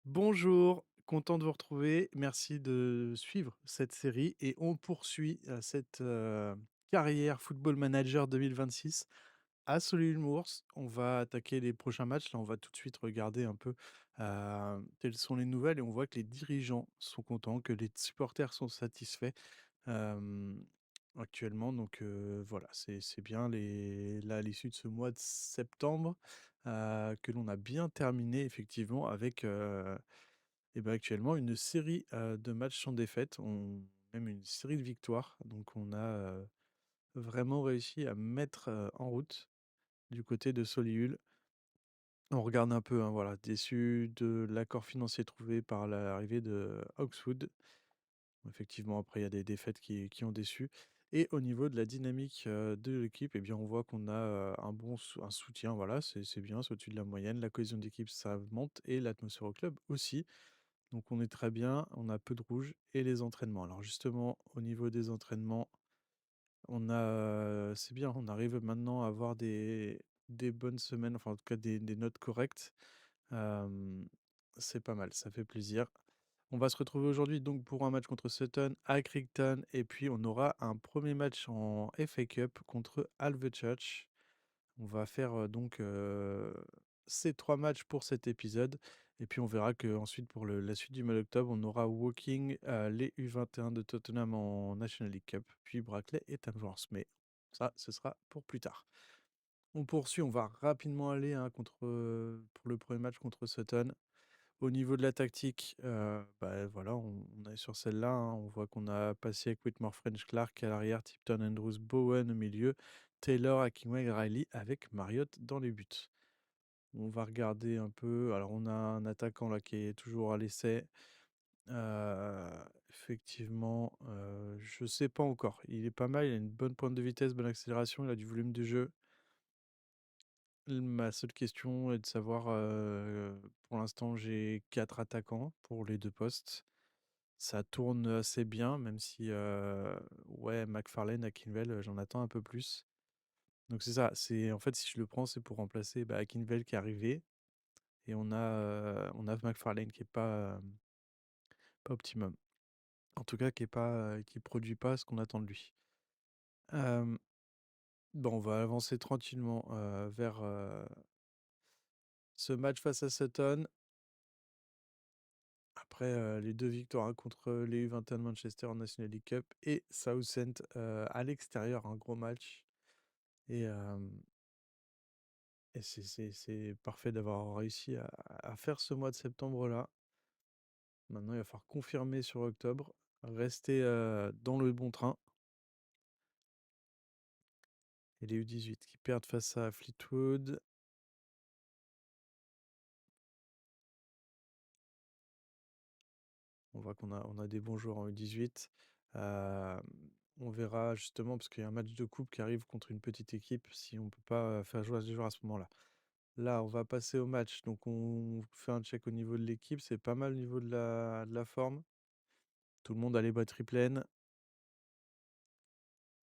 Bonjour, content de vous retrouver. Merci de suivre cette série et on poursuit cette carrière Football Manager 2026 à Solhumours. On va attaquer les prochains matchs. Là, on va tout de suite regarder un peu quelles sont les nouvelles et on voit que les dirigeants sont contents, que les supporters sont satisfaits euh, actuellement. Donc voilà, c'est bien là, à l'issue de ce mois de septembre que l'on a bien terminé effectivement avec et bah, actuellement, une série, de matchs sans défaite, même une série de victoires. Donc on a, vraiment réussi à mettre, en route du côté de Solihull. On regarde un peu, hein, voilà, déçu de l'accord financier trouvé par l'arrivée de Oxwood. Effectivement, après, il y a des défaites qui ont déçu. Et au niveau de la dynamique, de l'équipe, eh bien, on voit qu'on a, un soutien, voilà, c'est bien, c'est au-dessus de la moyenne. La cohésion d'équipe, ça monte et l'atmosphère au club aussi. Donc on est très bien, on a peu de rouge et les entraînements. Alors justement, au niveau des entraînements, c'est bien, on arrive maintenant à avoir des bonnes semaines, enfin en tout cas des notes correctes. Hem, c'est pas mal, ça fait plaisir. On va se retrouver aujourd'hui donc pour un match contre Sutton à Crichton et puis on aura un premier match en FA Cup contre Alvechurch. On va faire, ces 3 matchs pour cet épisode et puis on verra qu'ensuite pour la suite du mois d'octobre, on aura Woking, les U21 de Tottenham en National League Cup, puis Brackley et Tamworth. Mais ça, ce sera pour plus tard. On poursuit, on va rapidement aller, hein, pour le premier match contre Sutton. Au niveau de la tactique, bah, voilà, on est sur celle-là, hein. On voit qu'on a passé avec Whitmore French Clark à l'arrière, Tipton Andrews Bowen au milieu, Taylor, Akingway, Riley avec Marriott dans les buts. On va regarder un peu. Alors, on a un attaquant là qui est toujours à l'essai. Effectivement, je sais pas encore. Il est pas mal, il a une bonne pointe de vitesse, bonne accélération, il a du volume de jeu. Ma seule question est de savoir, pour l'instant, j'ai 4 attaquants pour les 2 postes. Ça tourne assez bien, même si, ouais, McFarlane, Akinwell, j'en attends un peu plus. Donc c'est ça, en fait, si je le prends, c'est pour remplacer, bah, Akinwell qui est arrivé et on a McFarlane qui est pas optimum. En tout cas, qui produit pas ce qu'on attend de lui. Hem, bon, on va avancer tranquillement, vers, ce match face à Sutton. Après, les 2 victoires, hein, contre les U21 de Manchester en National League Cup et Southend, à l'extérieur, un gros match et hem et c'est parfait d'avoir réussi à faire ce mois de septembre-là. Maintenant, il va falloir confirmer sur octobre, rester, dans le bon train et les U18 qui perdent face à Fleetwood. On voit qu'on a des bons joueurs en U18. Hem, on verra justement parce qu'il y a un match de coupe qui arrive contre une petite équipe, si on peut pas, faire jouer des joueurs à ce moment-là. Là, on va passer au match, donc on fait un check au niveau de l'équipe, c'est pas mal au niveau de la forme. Tout le monde a les batteries pleines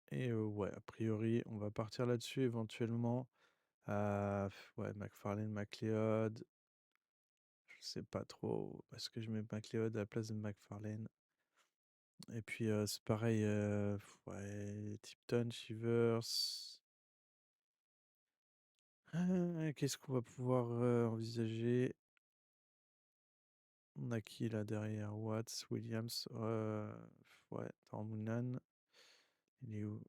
et ouais, a priori, on va partir là-dessus éventuellement. Ouais, McFarlane, McLeod, je sais pas trop. Est-ce que je mets McLeod à la place de McFarlane? Et puis, c'est pareil, ouais, Tipton, Shivers. Qu'est-ce qu'on va pouvoir, envisager? On a qui là derrière? Watts, Williams, ouais, Tormunan. Il est où?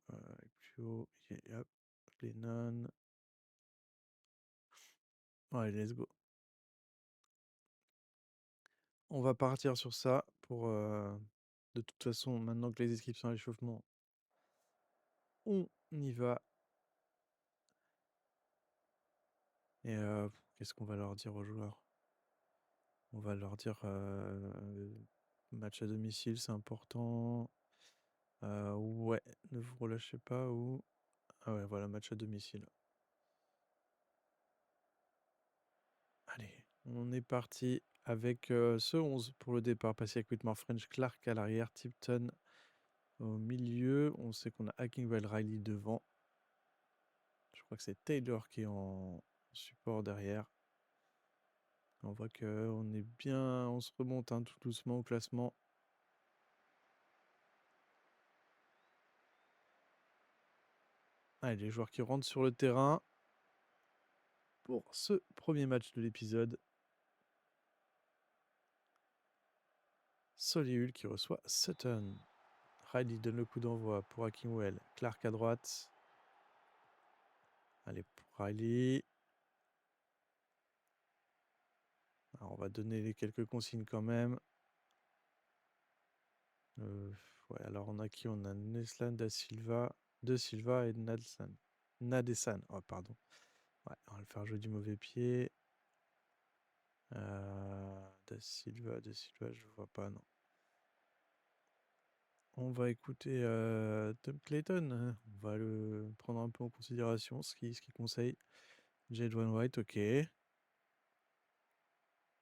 Pio, il est hop, Lennon. Ouais, let's go. On va partir sur ça pour, de toute façon, maintenant que les équipes sont à l'échauffement, on y va et qu'est-ce qu'on va leur dire aux joueurs? On va leur dire, match à domicile, c'est important. Ouais, ne vous relâchez pas ou ah ouais, voilà, match à domicile. Allez, on est parti avec, ce 11 pour le départ, passé avec Whitmore French, Clark à l'arrière, Tipton au milieu. On sait qu'on a Akingwell Riley devant. Je crois que c'est Taylor qui est en support derrière. On voit qu'on est bien, on se remonte hein, tout doucement au classement. Allez, les joueurs qui rentrent sur le terrain pour ce premier match de l'épisode. Solihull qui reçoit Sutton. Riley donne le coup d'envoi pour Akingwell. Clark à droite. Allez, pour Riley. Alors, on va donner les quelques consignes quand même. Ouais, alors on a qui? On a Neslan da Silva, De Silva et Nadsan. Nadesan. Oh, pardon. Ouais, on va le faire jouer du mauvais pied. Da Silva, je vois pas, non. On va écouter Tom Clayton. Hein. On va le prendre un peu en considération, ce qu'il conseille. Jade One White, ok.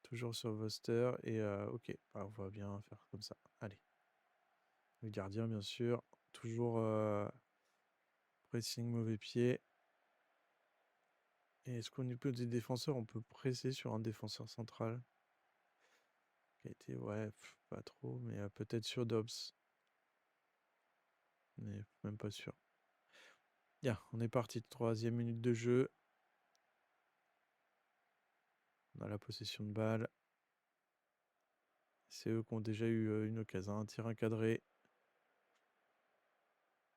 Toujours sur Voster. Et ok, on va bien faire comme ça. Allez. Le gardien, bien sûr. Toujours pressing mauvais pied. Et est-ce qu'au niveau des défenseurs, on peut presser sur un défenseur central? Qui a été, ouais, pas trop, mais peut-être sur Dobbs. Mais même pas sûr. Bien, on est parti. 3e minute de jeu. On a la possession de balle. C'est eux qui ont déjà eu une occasion, un tir encadré.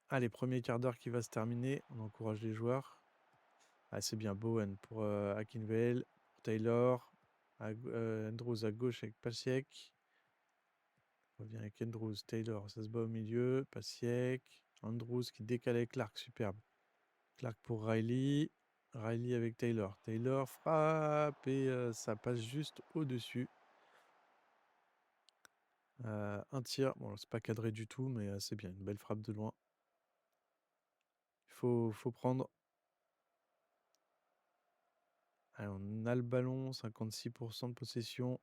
Allez, premier quart d'heure qui va se terminer. On encourage les joueurs. Ah, c'est bien Bowen pour Akinvale, pour Taylor. Andrews à gauche avec Pasiek. On revient avec Andrews, Taylor, ça se bat au milieu. Pasiek. Andrews qui décale avec Clark, superbe. Clark pour Riley. Riley avec Taylor. Taylor frappe et ça passe juste au-dessus. Un tir. Bon, c'est pas cadré du tout, mais c'est bien. Une belle frappe de loin. Il faut prendre. Allez, on a le ballon, 56% de possession.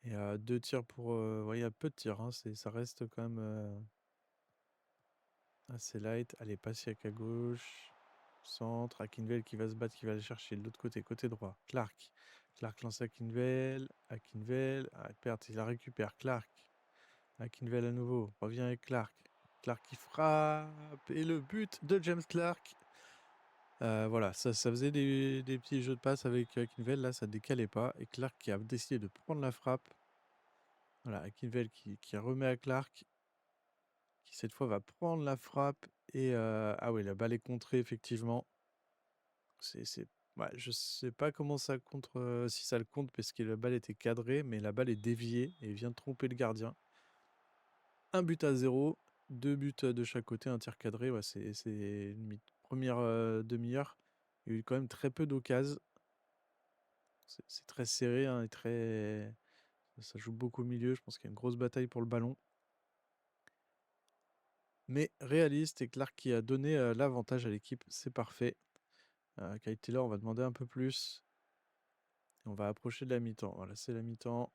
Et 2 tirs pour. Ouais, il y a peu de tirs. Hein, ça reste quand même assez light. Allez, Pasiek à gauche. Centre. Akinvale qui va se battre, qui va aller chercher de l'autre côté, côté droit. Clark. Clark lance Akinvale. Akinvale. Ah, perd, il la récupère. Clark. Akinvale à nouveau. Revient avec Clark. Clark qui frappe. Et le but de James Clark. Voilà, ça faisait des petits jeux de passe avec Akinvale. Là, ça décalait pas. Et Clark qui a décidé de prendre la frappe. Voilà, Akinvale qui remet à Clark. Qui cette fois va prendre la frappe. Et ah oui, la balle est contrée, effectivement. Ouais, je sais pas comment ça contre, si ça le compte parce que la balle était cadrée, mais la balle est déviée et vient de tromper le gardien. 1 but à 0, 2 buts de chaque côté, un tir cadré. Ouais, c'est une première demi-heure. Il y a eu quand même très peu d'occasions. C'est très serré hein, et très. Ça joue beaucoup au milieu. Je pense qu'il y a une grosse bataille pour le ballon. Mais réaliste et Clark qui a donné l'avantage à l'équipe, c'est parfait. Kyle Taylor, on va demander un peu plus. Et on va approcher de la mi-temps. Voilà, c'est la mi-temps.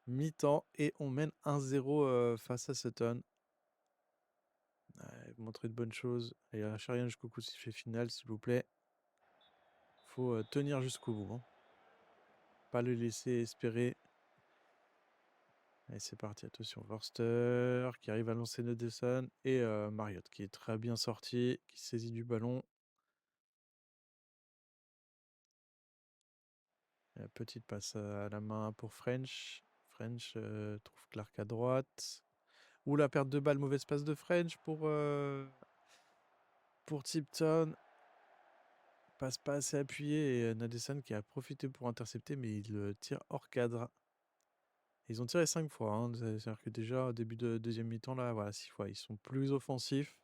Mi-temps et on mène 1-0 face à Sutton. Montrer de bonnes choses. Et lâchez rien jusqu'au coup de sifflet final, s'il vous plaît. Faut tenir jusqu'au bout. Hein. Pas le laisser espérer. Allez, c'est parti. Attention, Forster qui arrive à lancer Nederson et Marriott qui est très bien sorti, qui saisit du ballon. Petite passe à la main pour French. French trouve Clark à droite. Ou la perte de balle, mauvaise passe de French pour Tipton. Passe pas assez appuyé et Nadesan qui a profité pour intercepter, mais il tire hors cadre. Ils ont tiré 5 fois. Hein. C'est-à-dire que déjà, au début de deuxième mi-temps, là, voilà, 6 fois. Ils sont plus offensifs.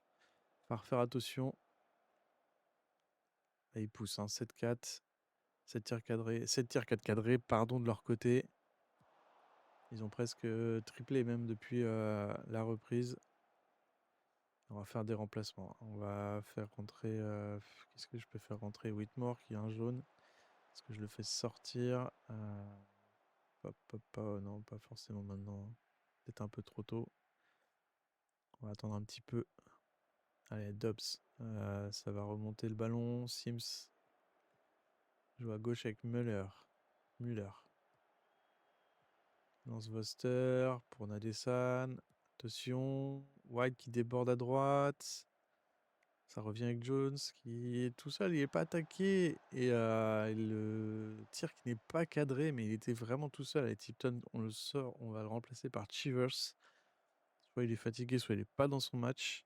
Faut faire attention. Et ils poussent, hein, 7-4. 7 tirs cadrés. 7 tirs 4 cadrés, pardon, de leur côté. Ils ont presque triplé même depuis la reprise. On va faire des remplacements. On va faire rentrer. Qu'est-ce que je peux faire rentrer? Whitmore qui est un jaune. Est-ce que je le fais sortir non, pas forcément maintenant. Peut-être un peu trop tôt. On va attendre un petit peu. Allez, Dobbs. Ça va remonter le ballon. Sims. Joue à gauche avec Müller. Müller. Lance Voster pour Nadesan. Attention. White qui déborde à droite. Ça revient avec Jones qui est tout seul, il n'est pas attaqué. Et le tir qui n'est pas cadré, mais il était vraiment tout seul. Et Tipton, on le sort, on va le remplacer par Chivers. Soit il est fatigué, soit il n'est pas dans son match.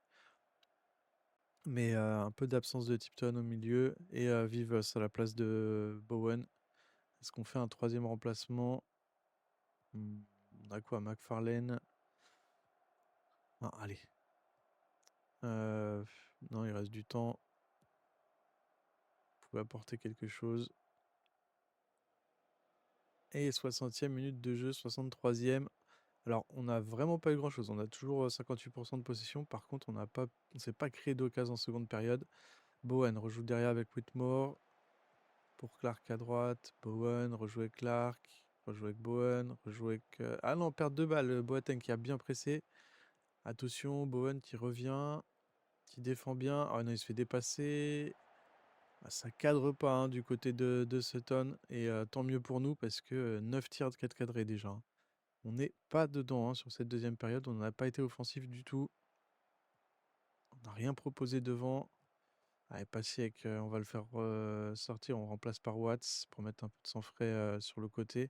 Mais un peu d'absence de Tipton au milieu. Et Vivas à la place de Bowen. Est-ce qu'on fait un troisième remplacement? On a quoi? McFarlane. Ah, allez. Non, il reste du temps. Vous pouvez apporter quelque chose. Et 60e minute de jeu, 63e. Alors, on n'a vraiment pas eu grand-chose. On a toujours 58% de possession. Par contre, on ne s'est pas créé d'occasion en seconde période. Bowen rejoue derrière avec Whitmore. Pour Clark à droite. Bowen, rejoue avec Clark. Rejoue avec Bowen. Rejoue avec... Ah non, perte de balle. Boateng qui a bien pressé. Attention, Bowen qui revient. Qui défend bien. Ah non, il se fait dépasser. Ah, ça cadre pas hein, du côté de Sutton. Et tant mieux pour nous parce que 9 tirs de 4 cadrés déjà, hein. On n'est pas dedans hein, sur cette deuxième période. On n'a pas été offensif du tout. On n'a rien proposé devant. Allez, passer avec, on va le faire sortir. On remplace par Watts pour mettre un peu de sang frais sur le côté.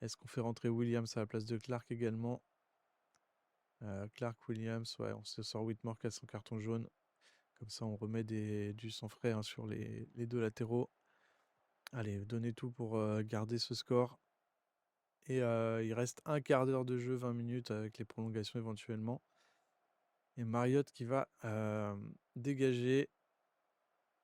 Est-ce qu'on fait rentrer Williams à la place de Clark également? Clark, Williams, ouais, on se sort Whitmore qui a son carton jaune. Comme ça, on remet du sang frais hein, sur les deux latéraux. Allez, donnez tout pour garder ce score. Et il reste un quart d'heure de jeu, 20 minutes avec les prolongations éventuellement. Et Marriott qui va dégager.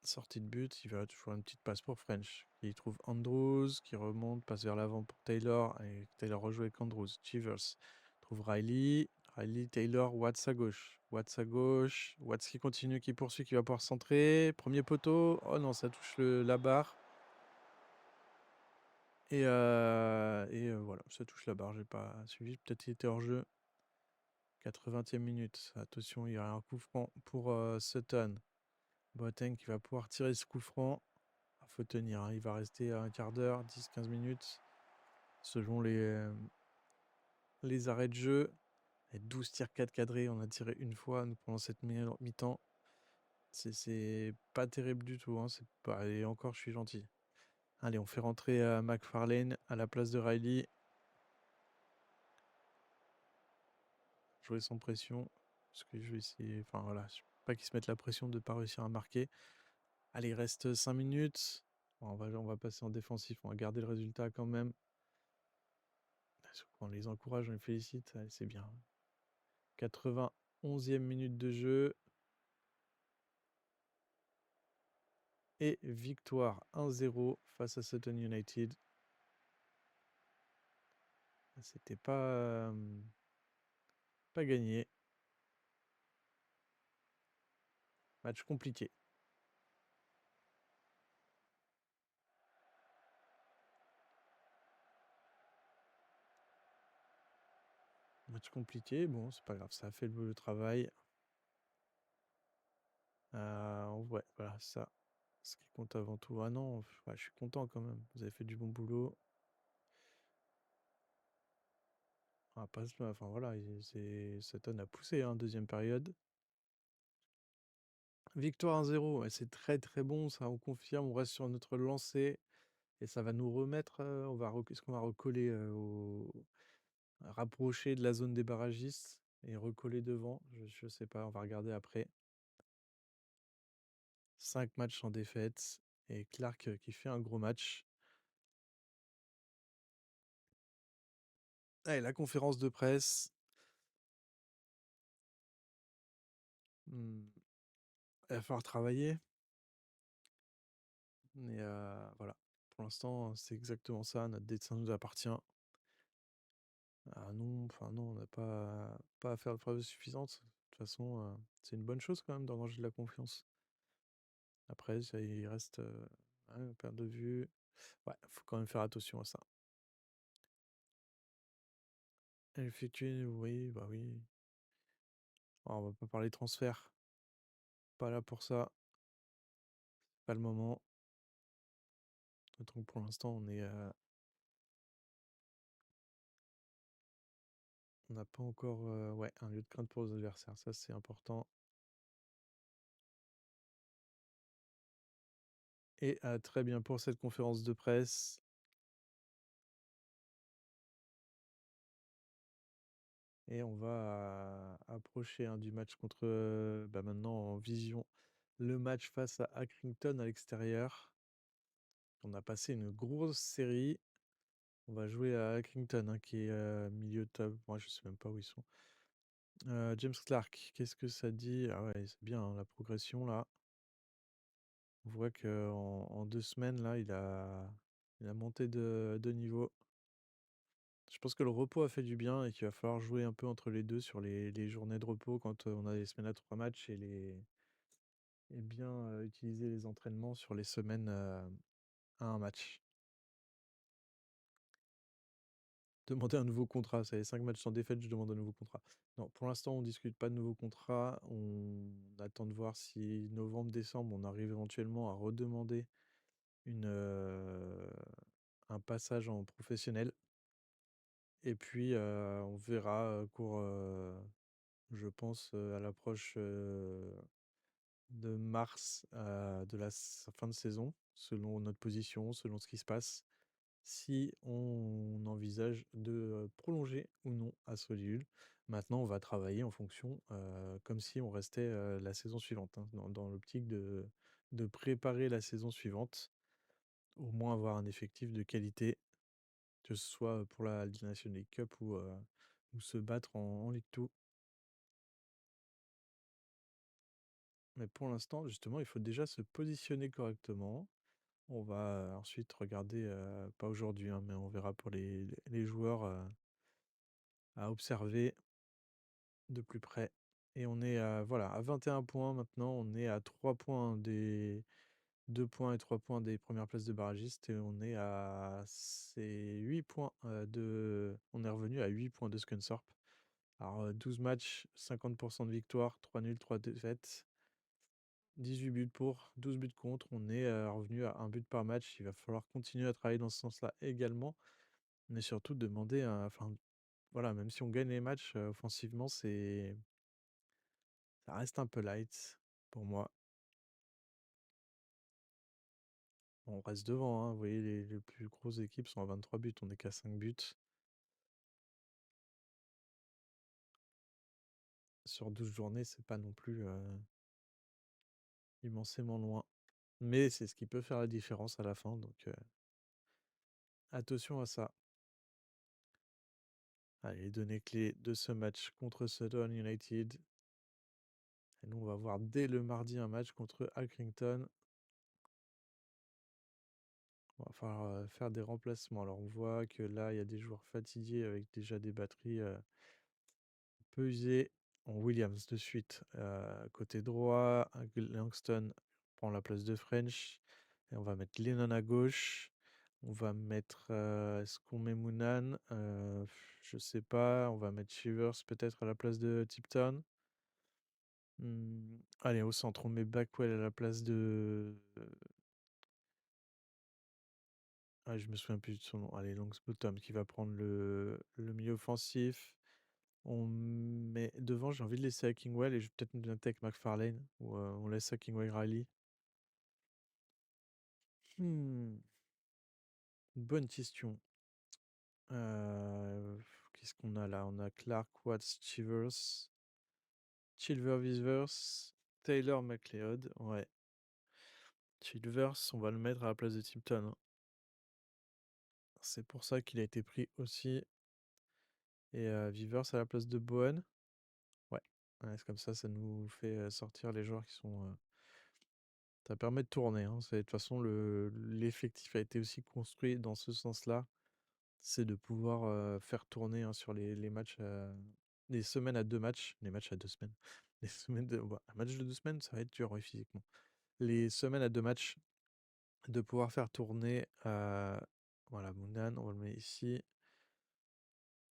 Sortie de but, il va toujours une petite passe pour French. Il trouve Andrews qui remonte, passe vers l'avant pour Taylor. Et Taylor rejoue avec Andrews. Chivers trouve Riley. Riley, Taylor, Watts à gauche. Watts à gauche. Watts qui continue, qui poursuit, qui va pouvoir centrer. Premier poteau. Oh non, ça touche la barre. Et voilà, ça touche la barre. J'ai pas suivi. Peut-être qu'il était hors jeu. 80e minute. Attention, il y a un coup franc pour Sutton. Boateng qui va pouvoir tirer ce coup franc. Il faut tenir, hein. Il va rester un quart d'heure, 10-15 minutes, selon les arrêts de jeu. Et 12 tirs 4 cadrés, on a tiré une fois nous, pendant cette mi-temps. C'est pas terrible du tout. Hein. Et encore, je suis gentil. Allez, on fait rentrer McFarlane à la place de Riley. Jouer sans pression. Parce que je vais essayer. Enfin voilà, pas qu'il se mette la pression de ne pas réussir à marquer. Allez, il reste 5 minutes. Bon, on va passer en défensif. On va garder le résultat quand même. On les encourage, on les félicite. Allez, c'est bien. 91e minute de jeu. Et victoire 1-0 face à Sutton United. C'était pas gagné. Match compliqué. Match compliqué, bon, c'est pas grave, ça a fait le travail. Ouais, voilà, ça. Ce qui compte avant tout. Ah non, ouais, je suis content quand même. Vous avez fait du bon boulot. Enfin voilà, Sutton a poussé, hein, deuxième période. Victoire 1-0, ouais, c'est très très bon, ça on confirme, on reste sur notre lancée et ça va nous remettre, est-ce qu'on va recoller rapprocher de la zone des barragistes et recoller devant? Je sais pas, on va regarder après. 5 matchs sans défaite et Clark qui fait un gros match. Allez, la conférence de presse. Il va falloir travailler. Mais voilà, pour l'instant, c'est exactement ça. Notre destin nous appartient. Ah non, enfin non, on n'a pas à faire de preuves suffisantes. De toute façon, c'est une bonne chose quand même d'engranger de la confiance. Après, il reste perte de vue. Ouais, faut quand même faire attention à ça. Effectuer, oui, bah oui. Oh, on va pas parler transfert. Pas là pour ça. Pas le moment. Donc pour l'instant, on n'a pas encore ouais, un lieu de crainte pour les adversaires. Ça, c'est important. Et très bien pour cette conférence de presse. Et on va approcher du match contre, bah, maintenant en vision, le match face à Accrington à l'extérieur. On a passé une grosse série. On va jouer à Accrington, hein, qui est milieu de table. Moi, je sais même pas où ils sont. James Clark, qu'est-ce que ça dit? Ah ouais, c'est bien, hein, la progression là. On voit qu'en 2 semaines, là, il a monté de niveau. Je pense que le repos a fait du bien et qu'il va falloir jouer un peu entre les deux sur les journées de repos quand on a les semaines à 3 matchs et bien utiliser les entraînements sur les semaines à un match. Demander un nouveau contrat, ça fait 5 matchs sans défaite, je demande un nouveau contrat. Non, pour l'instant, on discute pas de nouveau contrat. On attend de voir si novembre-décembre, on arrive éventuellement à redemander une, un passage en professionnel. Et puis, on verra je pense, à l'approche de mars de la fin de saison, selon notre position, selon ce qui se passe, si on envisage de prolonger ou non à Solitude. Maintenant, on va travailler en fonction, comme si on restait la saison suivante, hein, dans l'optique de préparer la saison suivante, au moins avoir un effectif de qualité, que ce soit pour la National League Cup ou se battre en Ligue 2. Mais pour l'instant, justement, il faut déjà se positionner correctement. On va ensuite regarder, pas aujourd'hui, hein, mais on verra pour les joueurs à observer de plus près. Et on est voilà, à 21 points maintenant. On est à 3 points des 2 points et 3 points des premières places de barragistes. Et on est à 8 points On est revenu à 8 points de Scunthorpe. Alors, 12 matchs, 50% de victoire, 3 nuls, 3 défaites. 18 buts pour, 12 buts contre. On est revenu à un but par match. Il va falloir continuer à travailler dans ce sens-là également. Mais surtout demander, enfin, voilà, même si on gagne les matchs, offensivement, ça reste un peu light pour moi. On reste devant, hein. Vous voyez, les plus grosses équipes sont à 23 buts. On n'est qu'à 5 buts. Sur 12 journées, c'est pas non plus immensément loin. Mais c'est ce qui peut faire la différence à la fin. Donc, attention à ça. Allez, les données clés de ce match contre Sutton United. Et nous, on va voir dès le mardi un match contre Accrington. On va falloir faire des remplacements. Alors, on voit que là, il y a des joueurs fatigués avec déjà des batteries peu usées. On Williams de suite. Côté droit, Langston prend la place de French. Et on va mettre Lennon à gauche. On va mettre. Est-ce qu'on met Moonan? Je sais pas. On va mettre Shivers peut-être à la place de Tipton. Allez, au centre, on met Backwell à la place de. Ah, je me souviens plus de son nom. Allez, Longsbottom qui va prendre le milieu offensif. On met devant, j'ai envie de laisser Kingwell et je vais peut-être me bien avec McFarlane ou on laisse Kingwell Riley. Hmm, bonne question. Qu'est-ce qu'on a là? On a Clark, Watts, Chivers, Vivers, Taylor McLeod. Ouais. Chilvers, on va le mettre à la place de Tipton, hein. C'est pour ça qu'il a été pris aussi. Et Vivers à la place de Bowen. Ouais. Ouais, c'est comme ça nous fait sortir les joueurs qui sont. Ça permet de tourner, hein. De toute façon, l'effectif a été aussi construit dans ce sens-là. C'est de pouvoir faire tourner, hein, sur les matchs, les semaines à 2 matchs. Les matchs à 2 semaines. Les semaines un match de 2 semaines, ça va être dur, oui, physiquement. Les semaines à 2 matchs, de pouvoir faire tourner. Voilà, Moonan, on va le mettre ici.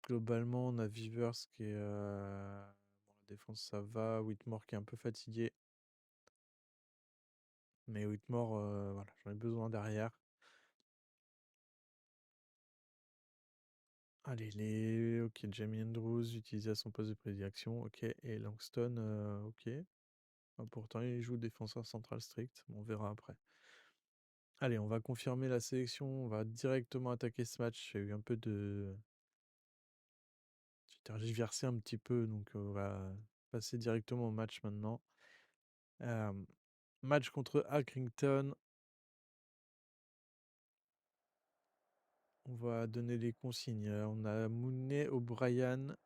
Globalement, on a Vivers qui est. Bon, la défense, ça va. Whitmore qui est un peu fatigué. Mais Whitmore, voilà, j'en ai besoin derrière. Allez, OK, Jamie Andrews utilisé à son poste de prédilection, OK, et Langston, OK. Ah, pourtant il joue défenseur central strict, on verra après. Allez, on va confirmer la sélection, on va directement attaquer ce match. J'ai eu un peu de j'ai tergiversé un petit peu, donc on va passer directement au match maintenant. Match contre Accrington. On va donner les consignes. On a Mooney, O'Brien.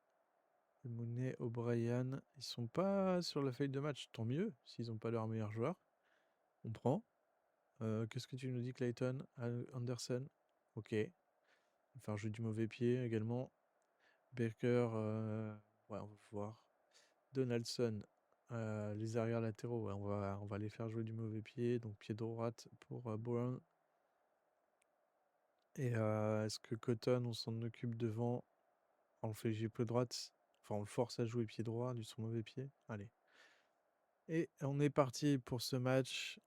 Mooney, O'Brien, ils sont pas sur la feuille de match, tant mieux, s'ils n'ont pas leur meilleur joueur. On prend. Qu'est-ce que tu nous dis, Clayton? Anderson? Ok. Il va faire jouer du mauvais pied également. Baker, ouais, on va voir. Donaldson, les arrières latéraux, ouais, on va les faire jouer du mauvais pied. Donc pied droite pour Brown. Et est-ce que Cotton, on s'en occupe devant? On le fait jouer pied droite. Enfin, on le force à jouer pied droit du son mauvais pied. Allez. Et on est parti pour ce match.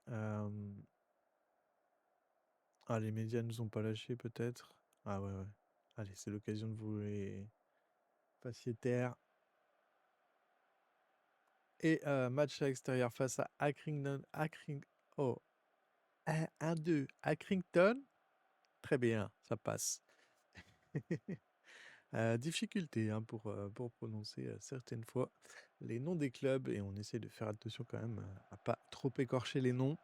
Ah, les médias nous ont pas lâchés peut-être. Ah ouais, ouais. Allez, c'est l'occasion de vous les fassiez taire. Et match à l'extérieur face à Accrington. Oh, 1-2. Accrington. Très bien, ça passe. Difficulté hein, pour prononcer certaines fois les noms des clubs et on essaie de faire attention quand même à pas trop écorcher les noms.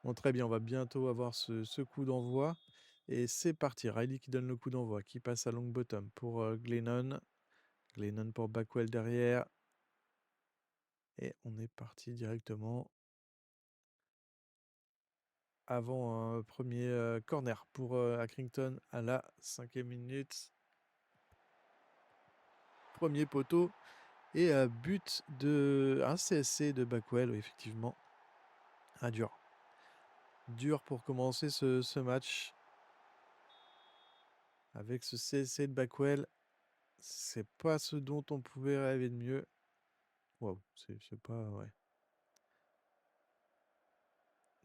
Bon, très bien, on va bientôt avoir ce coup d'envoi. Et c'est parti, Riley qui donne le coup d'envoi, qui passe à Longbottom pour Glennon. Glennon pour Backwell derrière. Et on est parti directement avant un premier corner pour Accrington à la 5e minute. Premier poteau. Et but de un CSC de Backwell, oui, effectivement. Ah, dur. Dur pour commencer ce match. Avec ce CSC de Backwell, c'est pas ce dont on pouvait rêver de mieux. Waouh, c'est pas. Ouais.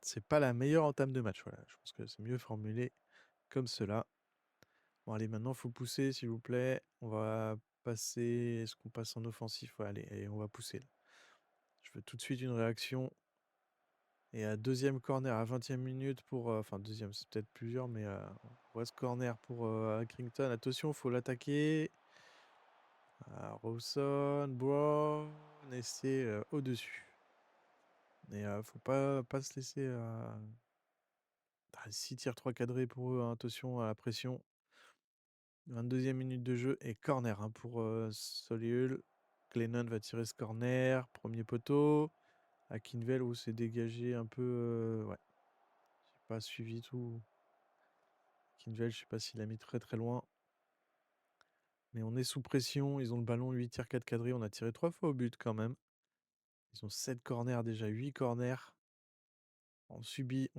C'est pas la meilleure entame de match, voilà. Je pense que c'est mieux formulé comme cela. Bon, allez, maintenant, il faut pousser, s'il vous plaît. On va passer. Est-ce qu'on passe en offensif? Ouais, allez, on va pousser. Là. Je veux tout de suite une réaction. Et à deuxième corner à 20e minute pour. Enfin, deuxième, c'est peut-être plusieurs, mais West corner pour Accrington. Attention, il faut l'attaquer. Rawson, Brown, et c'est au-dessus. Mais faut pas se laisser. 6 tirs 3 cadrés pour eux, hein, attention à la pression. 22e minute de jeu et corner hein, pour Solihull. Glennon va tirer ce corner. Premier poteau. Akinvel où c'est dégagé un peu. Ouais. J'ai pas suivi tout. Akinvel, je sais pas s'il a mis très très loin. Mais on est sous pression. Ils ont le ballon, 8 tirs 4 cadrés. On a tiré 3 fois au but quand même. Ils ont 7 corners déjà, 8 corners. On subit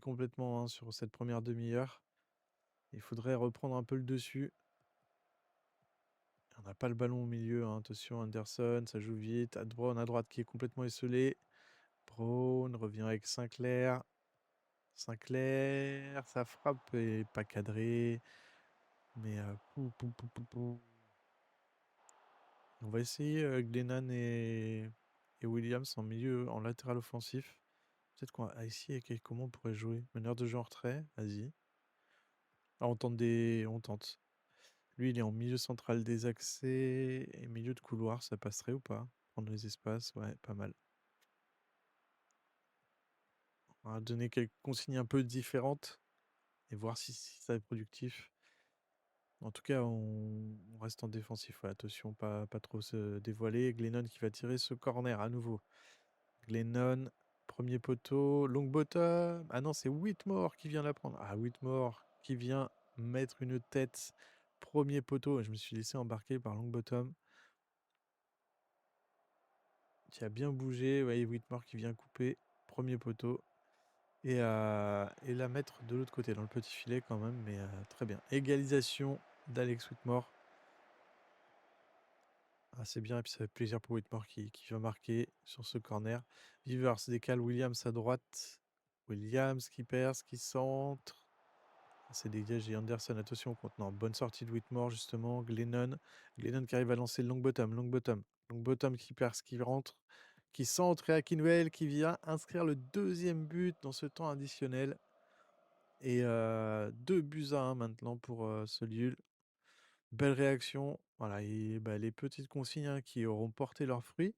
complètement hein, sur cette première demi-heure. Il faudrait reprendre un peu le dessus. On n'a pas le ballon au milieu, hein. Attention, Anderson, ça joue vite. Brown à droite qui est complètement esselé. Brown revient avec Sinclair. Sinclair, ça frappe et pas cadré. Mais on va essayer Glennon et Williams en milieu, en latéral offensif. Peut-être qu'on va essayer comment on pourrait jouer. Meneur de jeu en retrait, vas-y. Ah, on tente. Lui, il est en milieu central des accès et milieu de couloir, ça passerait ou pas? Prendre les espaces, ouais, pas mal. On va donner quelques consignes un peu différentes et voir si ça est productif. En tout cas, on reste en défensif. Ouais, attention, pas trop se dévoiler. Glennon qui va tirer ce corner à nouveau. Glennon, premier poteau, long bottom. Ah non, c'est Whitmore qui vient la prendre. Ah, Whitmore qui vient mettre une tête. Premier poteau. Je me suis laissé embarquer par long bottom. Qui a bien bougé. Ouais, Whitmore qui vient couper. Premier poteau. Et la mettre de l'autre côté, dans le petit filet quand même. Mais très bien. Égalisation d'Alex Whitmore. Ah, c'est bien. Et puis ça fait plaisir pour Whitmore qui va marquer sur ce corner. Vivers décale Williams à droite. Williams qui perce, qui centre. C'est dégagé Anderson, attention contenant. Bonne sortie de Whitmore justement. Glennon. Glennon qui arrive à lancer le long bottom, long bottom. Long bottom qui perce, qui rentre, qui centre et Akinwell qui vient inscrire le deuxième but dans ce temps additionnel. Et 2 buts à 1 maintenant pour Solihull. Belle réaction. Voilà, et bah, les petites consignes hein, qui auront porté leurs fruits.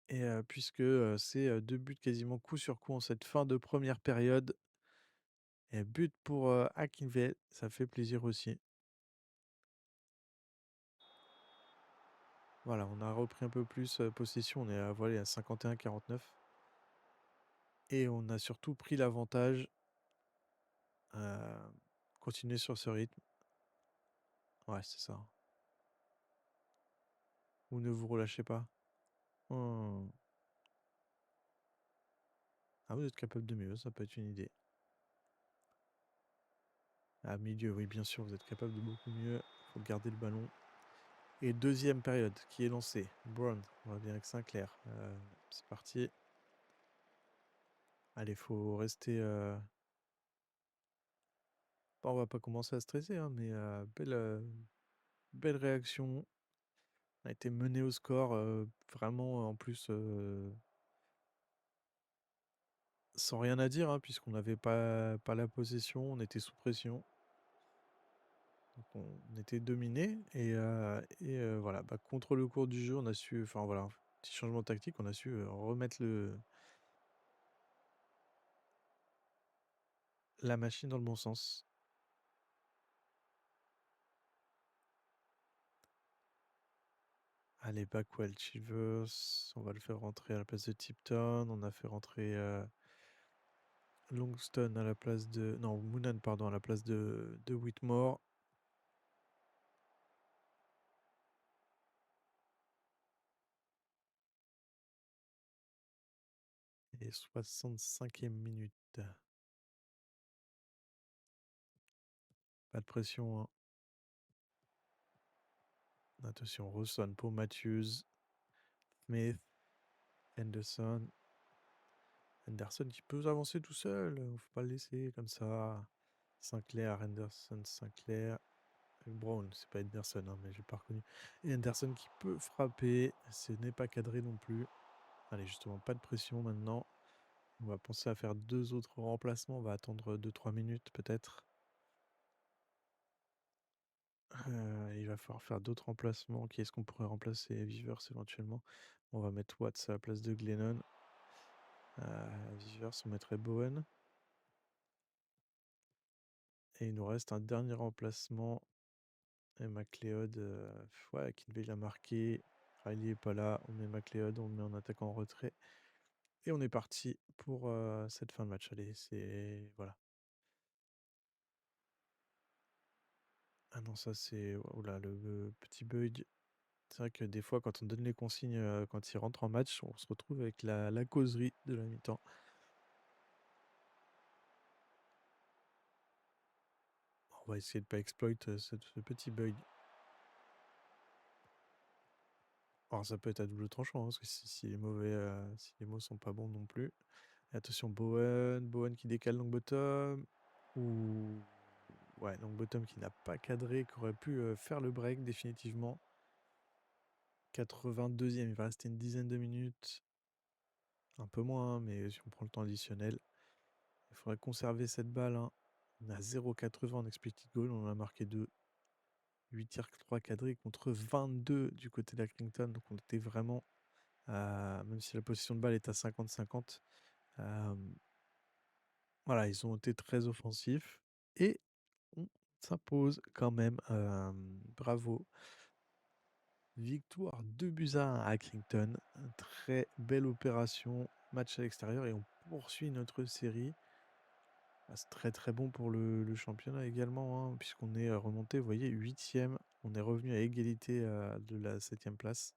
Et puisque c'est 2 buts quasiment coup sur coup en cette fin de première période. Et but pour Akinwell, ça fait plaisir aussi. Voilà, on a repris un peu plus possession, on est à, voilà, à 51-49. Et on a surtout pris l'avantage. Continuer sur ce rythme. Ouais, c'est ça. Ou ne vous relâchez pas. Oh. Ah, vous êtes capable de mieux, ça peut être une idée. Ah, milieu, oui, bien sûr, vous êtes capable de beaucoup mieux. Faut garder le ballon. Et deuxième période qui est lancée. Brown, on va bien avec Sinclair. C'est parti. Allez, faut rester. Bon, on va pas commencer à stresser, hein, mais belle réaction. On a été mené au score, vraiment en plus sans rien à dire, hein, puisqu'on n'avait pas la possession, on était sous pression. Donc on était dominé et voilà, bah, contre le cours du jeu, on a su, enfin voilà, petit changement tactique, on a su remettre la machine dans le bon sens. Allez, Backwell, Chivers, on va le faire rentrer à la place de Tipton. On a fait rentrer Longston à la place de. Non, Moonan, pardon, à la place de Whitmore. Et 65e minute. Pas de pression, hein. Attention, Rawson pour Matthews. Smith, Henderson. Henderson qui peut avancer tout seul. Faut pas le laisser comme ça. Sinclair, Henderson, Sinclair. Brown, c'est pas Henderson, hein, mais j'ai pas reconnu. Et Henderson qui peut frapper. Ce n'est pas cadré non plus. Allez, justement, pas de pression maintenant. On va penser à faire 2 autres remplacements. On va attendre 2-3 minutes peut-être. Il va falloir faire d'autres remplacements. Qui est-ce qu'on pourrait remplacer? Vivers éventuellement. On va mettre Watts à la place de Glennon. Vivers, on mettrait Bowen. Et il nous reste un dernier remplacement. Et McLeod, ouais, Kinvey a marqué. Riley est pas là. On met McLeod, on le met en attaquant en retrait. Et on est parti pour cette fin de match. Allez, c'est. Voilà. Ah non, ça c'est. Oula, le petit bug. C'est vrai que des fois, quand on donne les consignes, quand il rentre en match, on se retrouve avec la causerie de la mi-temps. On va essayer de pas exploit ce petit bug. Alors ça peut être à double tranchant, hein, parce que si les mauvais, si les mots sont pas bons non plus. Et attention, Bowen qui décale Longbottom. Ou ouais, Longbottom qui n'a pas cadré, qui aurait pu faire le break définitivement. 82e, il va rester une dizaine de minutes. Un peu moins, hein, mais si on prend le temps additionnel. Il faudrait conserver cette balle, hein. On a 0,80 en expected goal, on en a marqué 2. 8 tirs 3 cadrés contre 22 du côté d'Accrington. Donc on était vraiment, même si la position de balle est à 50-50, voilà, ils ont été très offensifs et on s'impose quand même. Bravo. Victoire 2 buts à 1 à Accrington. Très belle opération. Match à l'extérieur et on poursuit notre série. C'est très très bon pour le championnat également, hein, puisqu'on est remonté, vous voyez, 8e. On est revenu à égalité de la 7e place.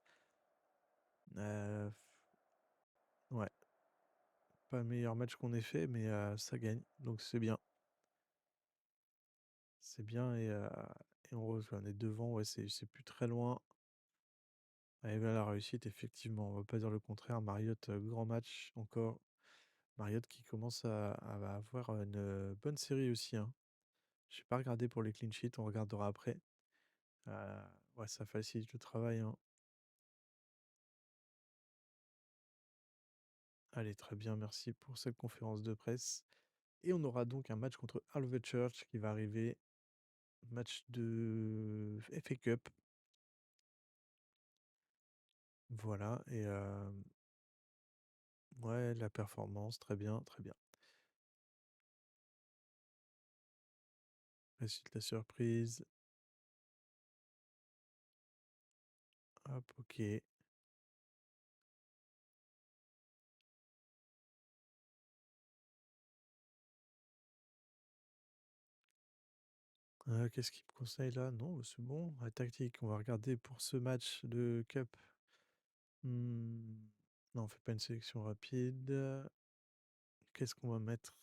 Ouais, pas le meilleur match qu'on ait fait, mais ça gagne, donc c'est bien. C'est bien et on est devant, ouais, c'est plus très loin. Allez, bien la réussite, effectivement, on va pas dire le contraire. Marriott, grand match encore. Marriott qui commence à avoir une bonne série aussi, hein. J'ai pas regardé pour les clean sheets, on regardera après. Euh, ouais, ça facilite le travail, hein. Allez, très bien, merci pour cette conférence de presse. Et on aura donc un match contre Halve Church qui va arriver. Match de FA Cup. Voilà. Et ouais, la performance, très bien, très bien. La suite, la surprise. Hop, ok. Qu'est-ce qu'il me conseille là? Non, c'est bon. La tactique, on va regarder pour ce match de Cup. Non, on fait pas une sélection rapide. Qu'est-ce qu'on va mettre?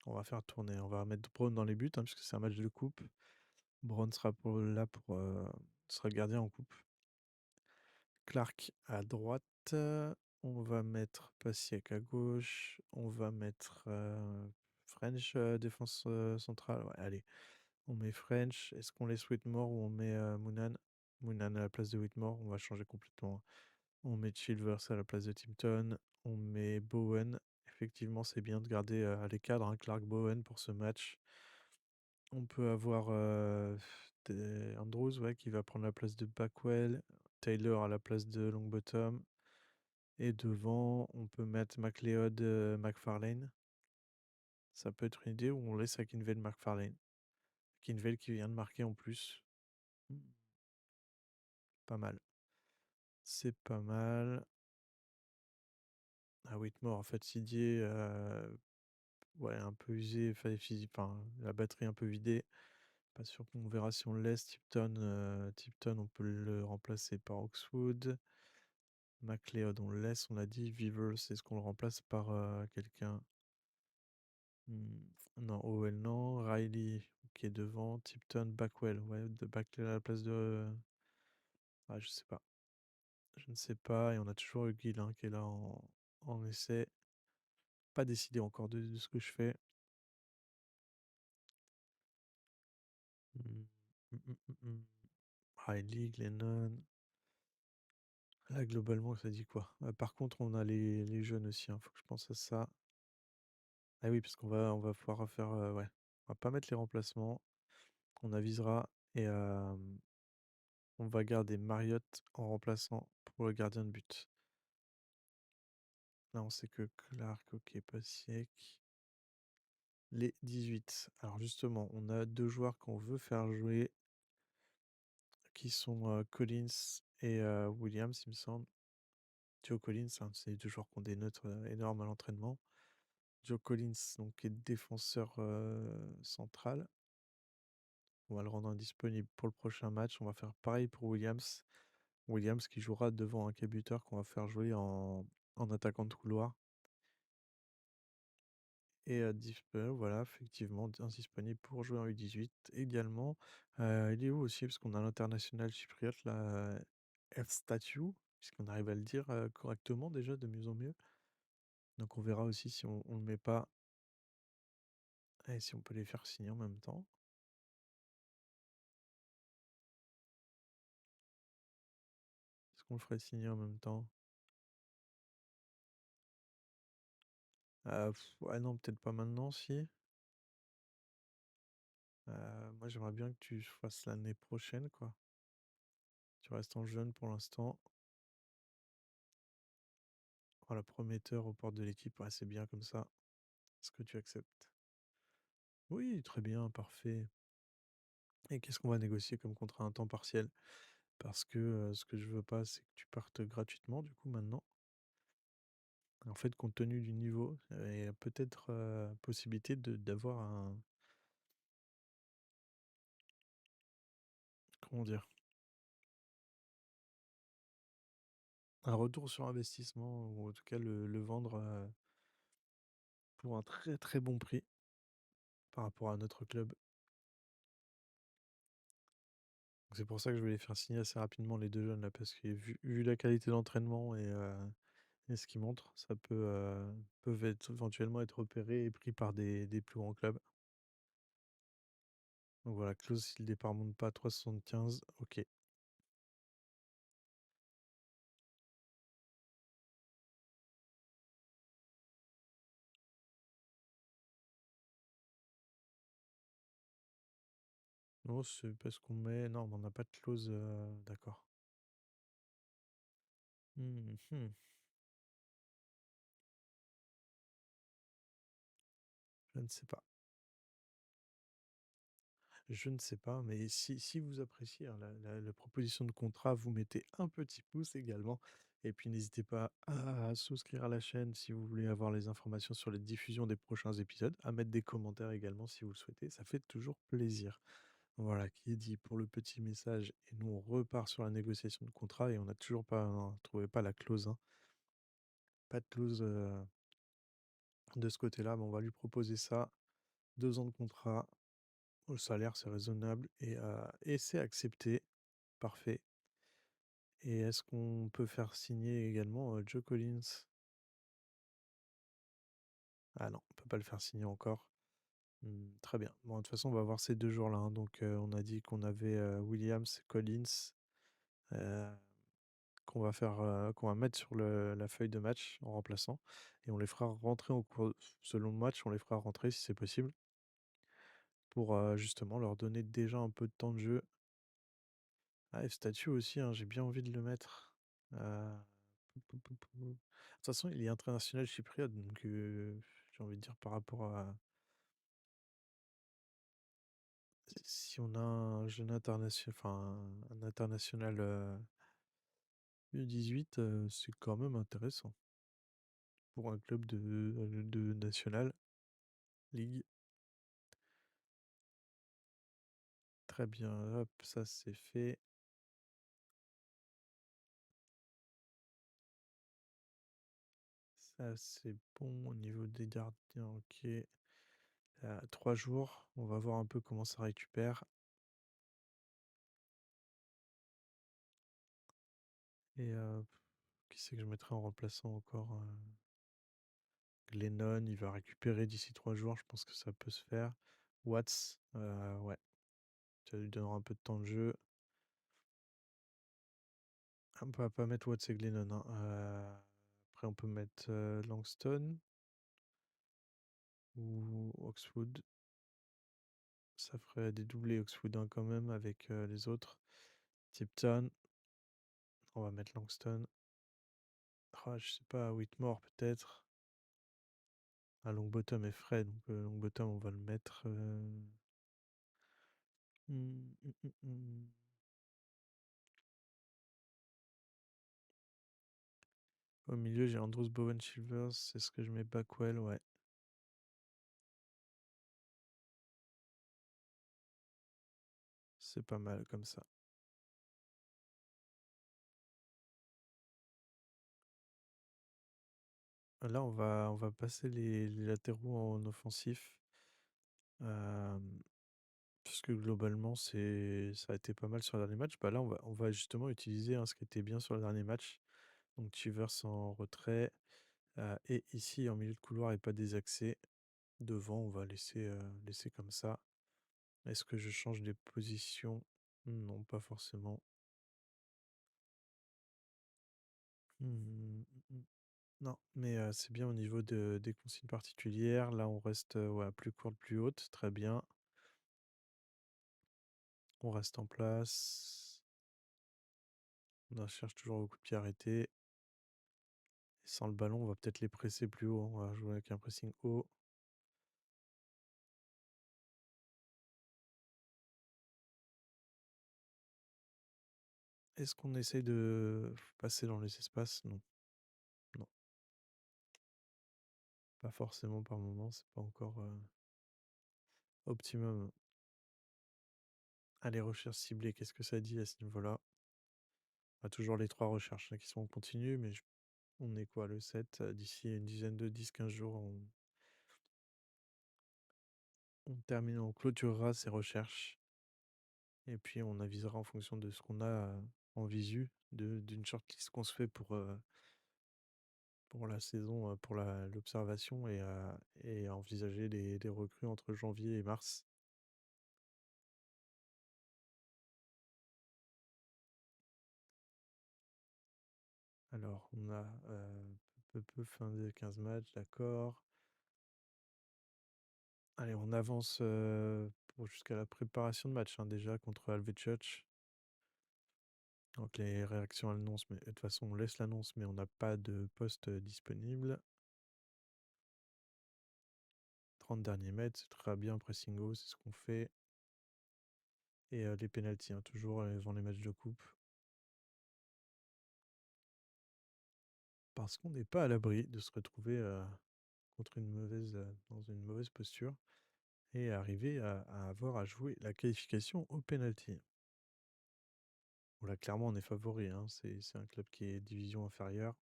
On va faire tourner. On va mettre Brown dans les buts, hein, puisque c'est un match de coupe. Brown sera là pour sera gardien en coupe. Clark à droite. On va mettre Pasiek à gauche. On va mettre French défense centrale. Ouais, allez, on met French. Est-ce qu'on laisse Whitmore ou on met Moonan? Moonan à la place de Whitmore. On va changer complètement. On met Chilvers à la place de Timpton. On met Bowen. Effectivement, c'est bien de garder les cadres, hein, Clark Bowen pour ce match. On peut avoir Andrews, ouais, qui va prendre la place de Backwell. Taylor à la place de Longbottom. Et devant, on peut mettre McLeod, McFarlane. Ça peut être une idée, ou on laisse Akinvale, McFarlane. Akinvale qui vient de marquer en plus. Hmm, pas mal. C'est pas mal. Ah, Whitmore, en fait, Sidier, ouais, un peu usé, enfin, la batterie un peu vidée. Pas sûr qu'on verra si on le laisse. Tipton, on peut le remplacer par Oxwood. McLeod, on le laisse, on l'a dit. Weaver, c'est ce qu'on le remplace par quelqu'un. Non, Owell, non. Riley, qui est devant. Tipton, Backwell. Ouais, de Backwell à la place de. Ah, je sais pas. Je ne sais pas. Et on a toujours eu Gill, hein, qui est là en essai. Pas décidé encore de ce que je fais. Hmm, Riley, Glennon. Là, globalement, ça dit quoi? Par contre, on a les jeunes aussi, hein. Faut que je pense à ça. Ah oui, parce qu'on va pouvoir refaire. Ouais. On va pas mettre les remplacements. On avisera. Et on va garder Marriott en remplaçant pour le gardien de but. Là, on sait que Clark, ok, Pasiek. Les 18. Alors justement, on a deux joueurs qu'on veut faire jouer, qui sont Collins et Williams, il me semble. Joe Collins, hein, c'est deux joueurs qui ont des notes énormes à l'entraînement. Joe Collins, donc, qui est défenseur central. On va le rendre indisponible pour le prochain match. On va faire pareil pour Williams. Williams qui jouera devant un buteur qu'on va faire jouer en attaquant de couloir. Et voilà, effectivement, indisponible pour jouer en U18 également. Il est où aussi? Parce qu'on a l'international chypriote, là, F-Statue, puisqu'on arrive à le dire correctement déjà, de mieux en mieux. Donc on verra aussi si on le met pas et si on peut les faire signer en même temps. Est-ce qu'on le ferait signer en même temps? Ouais, non, peut-être pas maintenant, si. Moi, j'aimerais bien que tu fasses l'année prochaine, quoi. Tu restes en jeune pour l'instant. Voilà, prometteur aux portes de l'équipe. Ouais, c'est bien comme ça. Est-ce que tu acceptes? Oui, très bien, parfait. Et qu'est-ce qu'on va négocier comme contrat à un temps partiel? Parce que ce que je veux pas, c'est que tu partes gratuitement, du coup, maintenant. En fait, compte tenu du niveau, il y a peut-être possibilité d'avoir comment dire, un retour sur investissement, ou en tout cas le vendre pour un très très bon prix par rapport à notre club. C'est pour ça que je vais les faire signer assez rapidement, les deux jeunes là, parce que vu la qualité d'entraînement et Et ce qui montre, ça peuvent être éventuellement être repérés et pris par des plus grands clubs. Donc voilà, clause si le départ monte pas à 3,75, OK. Non, c'est parce qu'on met non, mais on n'a pas de clause, d'accord. Mmh mh. Je ne sais pas. Je ne sais pas, mais si vous appréciez, hein, la proposition de contrat, vous mettez un petit pouce également et puis n'hésitez pas à souscrire à la chaîne si vous voulez avoir les informations sur les diffusions des prochains épisodes, à mettre des commentaires également si vous le souhaitez, ça fait toujours plaisir. Voilà, qui est dit pour le petit message et nous on repart sur la négociation de contrat et on n'a toujours pas trouvé pas la clause, hein. Pas de clause, de ce côté-là, mais on va lui proposer ça, 2 ans de contrat, le salaire c'est raisonnable et c'est accepté. Parfait. Et est-ce qu'on peut faire signer également, Joe Collins? Ah non, on peut pas le faire signer encore. Très bien. Bon, de toute façon, on va voir ces 2 jours-là, hein, donc on a dit qu'on avait, Williams, Collins, heu, qu'on va mettre sur le la feuille de match en remplaçant et on les fera rentrer au cours selon le match, on les fera rentrer si c'est possible pour, justement leur donner déjà un peu de temps de jeu. Ah et Statue aussi, hein, j'ai bien envie de le mettre. Pou pou pou pou. De toute façon, il est international chypriote, donc j'ai envie de dire par rapport à si on a un jeune international, enfin un international, U18, c'est quand même intéressant pour un club de national league. Très bien, hop, ça c'est fait. Ça c'est bon au niveau des gardiens, OK. 3 jours, on va voir un peu comment ça récupère et qui c'est que je mettrais en remplaçant encore, Glennon, il va récupérer d'ici 3 jours, je pense que ça peut se faire. Watts, ouais, ça lui donnera un peu de temps de jeu. Ah, on va pas mettre Watts et Glennon, hein. Après on peut mettre, Langston ou Oxwood. Ça ferait des doublés Oxwood, hein, quand même avec, les autres. Tipton, on va mettre Langston. Ah, je sais pas, Whitmore peut-être. Ah, Longbottom est frais, donc Longbottom on va le mettre, mmh, mmh, mmh, mmh. Au milieu, j'ai Andrews Bowen Chilvers, c'est ce que je mets Backwell, ouais. C'est pas mal comme ça. Là, on va passer les latéraux en offensif. Parce que globalement, ça a été pas mal sur le dernier match. Bah là, on va justement utiliser, hein, ce qui était bien sur le dernier match. Donc Chivers en retrait. Et ici, en milieu de couloir et pas désaxé. Devant, on va laisser comme ça. Est-ce que je change les positions? Non, pas forcément. Mmh. Non, mais c'est bien au niveau des consignes particulières. Là, on reste, ouais, plus courte, plus haute, très bien. On reste en place. On cherche toujours au coup de pied arrêté. Et sans le ballon, on va peut-être les presser plus haut, hein. On va jouer avec un pressing haut. Est-ce qu'on essaye de passer dans les espaces? Non, non, pas forcément par moment, c'est pas encore, optimum. Allez, recherche ciblée, qu'est-ce que ça dit à ce niveau-là? Pas toujours les 3 recherches là qui sont en continu, mais on est quoi le 7, d'ici une dizaine de 10-15 jours, on termine, on clôturera ces recherches et puis on avisera en fonction de ce qu'on a, en visu, d'une shortlist qu'on se fait pour la saison, pour l'observation et à envisager des recrues entre janvier et mars. Alors, on a fin de 15 matchs, d'accord. Allez, on avance jusqu'à la préparation de match hein, déjà contre Alvechurch. Donc les réactions à l'annonce, mais de toute façon on laisse l'annonce, mais on n'a pas de poste disponible. 30 derniers mètres, c'est très bien, pressingo, c'est ce qu'on fait. Et les pénaltys, hein, toujours avant les matchs de coupe. Parce qu'on n'est pas à l'abri de se retrouver contre dans une mauvaise posture et arriver à avoir à jouer la qualification au penalty. Bon, là, clairement, on est favori. Hein. C'est un club qui est division inférieure.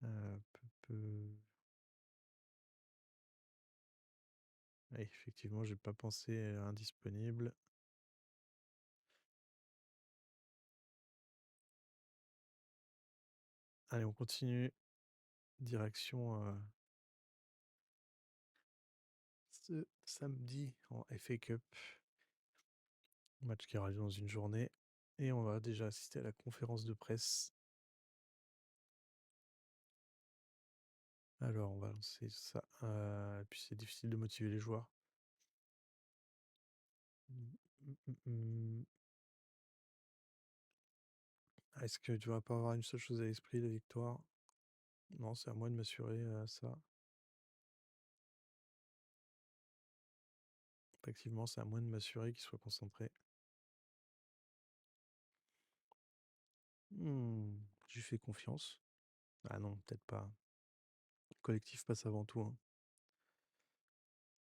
Euh, Ouais, effectivement, j'ai pas pensé indisponible. Allez, on continue. Direction ce samedi en FA Cup. Match qui aura lieu dans une journée. Et on va déjà assister à la conférence de presse. Alors, on va lancer ça. Et puis, c'est difficile de motiver les joueurs. Est-ce que tu vas pas avoir une seule chose à l'esprit, la victoire? Non, c'est à moi de m'assurer ça. Effectivement, c'est à moi de m'assurer qu'il soit concentré. Je lui fais confiance. Ah non, peut-être pas. Le collectif passe avant tout. Hein.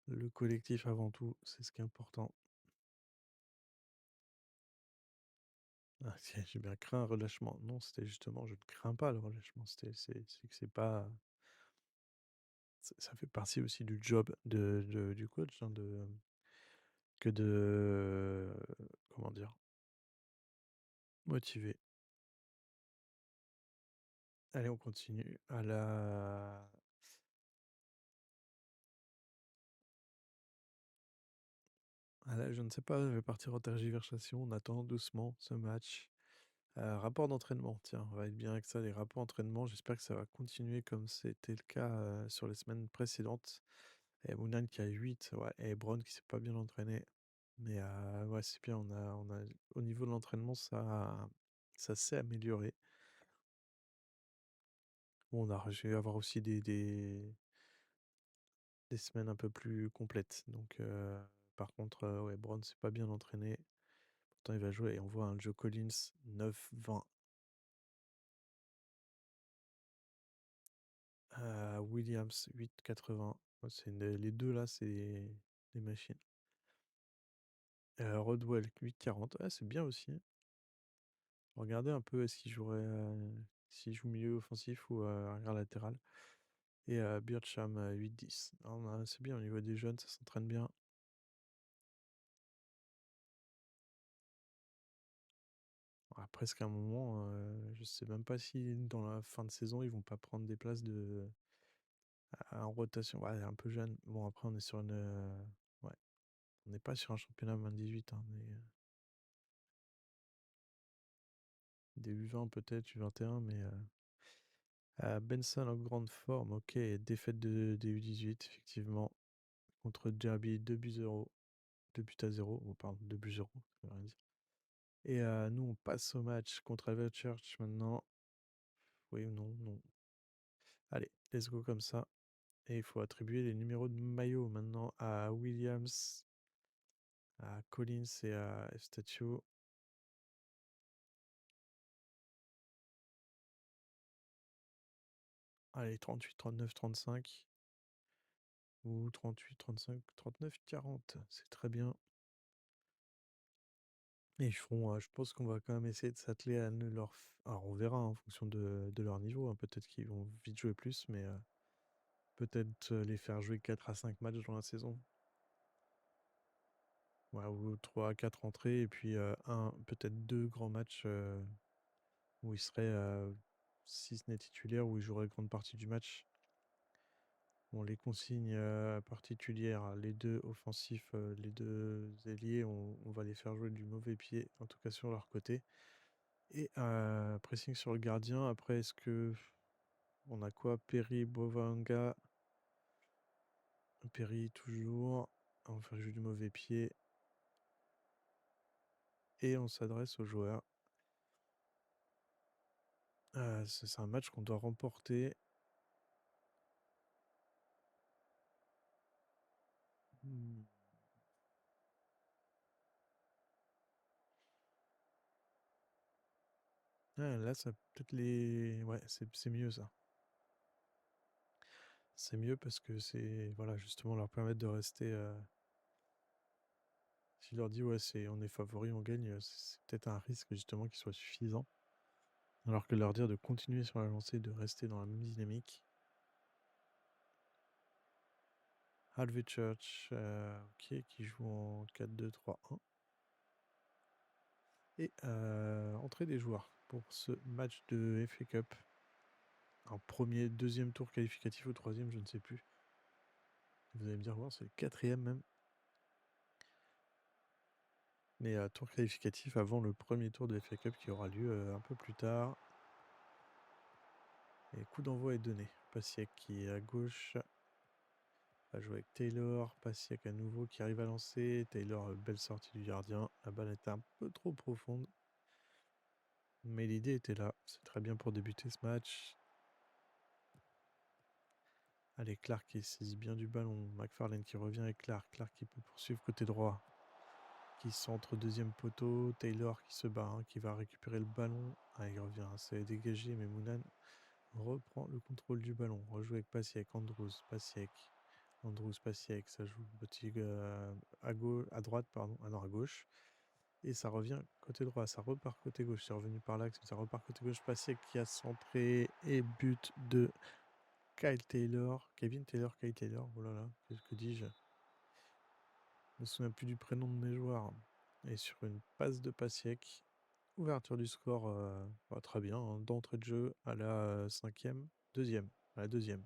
Le collectif avant tout, c'est ce qui est important. Ah, j'ai bien craint un relâchement. Non, c'était justement, je ne crains pas le relâchement. C'est que c'est pas. Ça fait partie aussi du job du coach, hein, que de. Comment dire? Motiver. Allez, on continue. Je ne sais pas, je vais partir en tergiversation. On attend doucement ce match. Rapport d'entraînement, tiens, on va être bien avec ça, les rapports d'entraînement. J'espère que ça va continuer comme c'était le cas sur les semaines précédentes. Et Moonan qui a 8, ouais, et Brown qui s'est pas bien entraîné. Mais ouais, c'est bien, au niveau de l'entraînement, ça s'est amélioré. Bon, je vais avoir aussi des semaines un peu plus complètes. Donc, par contre, ouais, Brown s'est pas bien entraîné. Pourtant, il va jouer et on voit un Joe Collins 9-20. Williams 8,80. Ouais, les deux là, c'est des machines. Rodwell 8,40. Ouais, c'est bien aussi. Regardez un peu est-ce qu'il jouerait s'il joue milieu offensif ou arrière latéral. Et Bircham 8,10. C'est bien au niveau des jeunes, ça s'entraîne bien. Presque un moment, je sais même pas si dans la fin de saison ils vont pas prendre des places en rotation. Ouais, un peu jeune. Bon après on est sur une ouais, on n'est pas sur un championnat moins de 18, hein, mais des U20 peut-être, U21, mais Benson en grande forme, ok. Défaite des U18, effectivement, contre Derby 2 buts 0. 2 buts à 0. Oh, pardon, 2 buts 0, ça veut rien dire. Et nous, on passe au match contre Church maintenant. Oui ou non? Non. Allez, let's go comme ça. Et il faut attribuer les numéros de maillot maintenant à Williams, à Collins et à Statue. Allez, 38, 39, 35. Ou 38, 35, 39, 40. C'est très bien. Et ils feront, je pense qu'on va quand même essayer de s'atteler à ne leur. Alors on verra hein, en fonction de leur niveau. Hein. Peut-être qu'ils vont vite jouer plus, mais peut-être les faire jouer 4 à 5 matchs dans la saison. Ouais, ou 3 à 4 entrées, et puis peut-être 2 grands matchs où il serait, si ce n'est titulaire, où il jouerait grande partie du match. Bon, les consignes particulières, les deux offensifs, les deux ailiers, on va les faire jouer du mauvais pied, en tout cas sur leur côté. Et pressing sur le gardien. Après, est-ce que on a quoi? Perry, Bovanga. Perry toujours. On va faire jouer du mauvais pied. Et on s'adresse aux joueurs. C'est un match qu'on doit remporter. Hmm. Ah, là, ça peut-être les. Ouais, c'est mieux ça. C'est mieux parce que c'est. Voilà, justement, leur permettre de rester. Si leur dit, ouais, on est favori, on gagne, c'est peut-être un risque justement qui soit suffisant. Alors que leur dire de continuer sur la lancée, de rester dans la même dynamique. Harvey Church, ok, qui joue en 4-2-3-1. Et entrée des joueurs pour ce match de FA Cup. En premier, deuxième tour qualificatif ou troisième, je ne sais plus. Vous allez me dire, c'est le quatrième même. Mais tour qualificatif avant le premier tour de FA Cup qui aura lieu un peu plus tard. Et coup d'envoi est donné. Pasiek qui est à gauche. Va jouer avec Taylor. Pasiek à nouveau qui arrive à lancer. Taylor, belle sortie du gardien. La balle était un peu trop profonde. Mais l'idée était là. C'est très bien pour débuter ce match. Allez, Clark qui saisit bien du ballon. McFarlane qui revient avec Clark. Clark qui peut poursuivre côté droit. Qui centre deuxième poteau. Taylor qui se bat, qui va récupérer le ballon. Ah, il revient, c'est dégagé, mais Mounan reprend le contrôle du ballon. Rejoue avec Pasiek, Andrews, Pasiek. Andrews, Pasiek, ça joue petit à droite, pardon. Ah non, à gauche. Et ça revient côté droit, ça repart côté gauche. C'est revenu par l'axe, mais ça repart côté gauche. Pasiek qui a centré et but de Kyle Taylor. Kevin Taylor, Kyle Taylor. Oh là là, qu'est-ce que dis-je? Je me souviens plus du prénom de mes joueurs. Et sur une passe de Pasiek, ouverture du score, très bien, d'entrée de jeu à la deuxième, à la deuxième.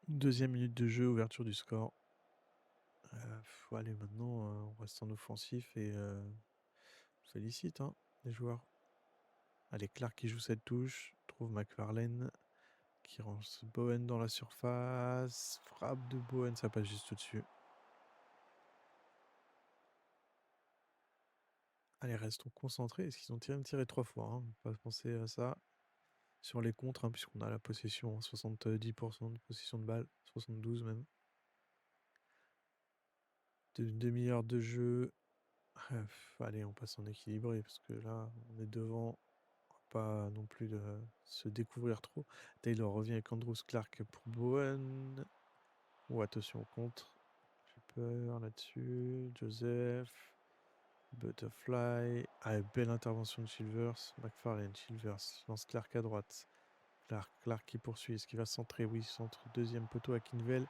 Deuxième minute de jeu, ouverture du score. Allez, maintenant, on reste en offensif et on félicite les joueurs. Allez, Clark qui joue cette touche, trouve McFarlane qui range Bowen dans la surface. Frappe de Bowen, ça passe juste au-dessus. Allez, restons concentrés. Est-ce qu'ils ont tiré 3 fois On va pas penser à ça. Sur les contres, puisqu'on a la possession, 70% de possession de balle, 72 même. Une demi-heure de jeu. Allez, on passe en équilibré, parce que là, on est devant. On va pas non plus se découvrir trop. Taylor revient avec Andrews Clark pour Bowen. Oh, attention au contre. J'ai peur là-dessus. Joseph. Butterfly. Ah, belle intervention de Chilvers. McFarlane, Chilvers. Lance Clark à droite. Clark qui poursuit. Est-ce qu'il va centrer? Oui, centre. Deuxième poteau à Kinvel.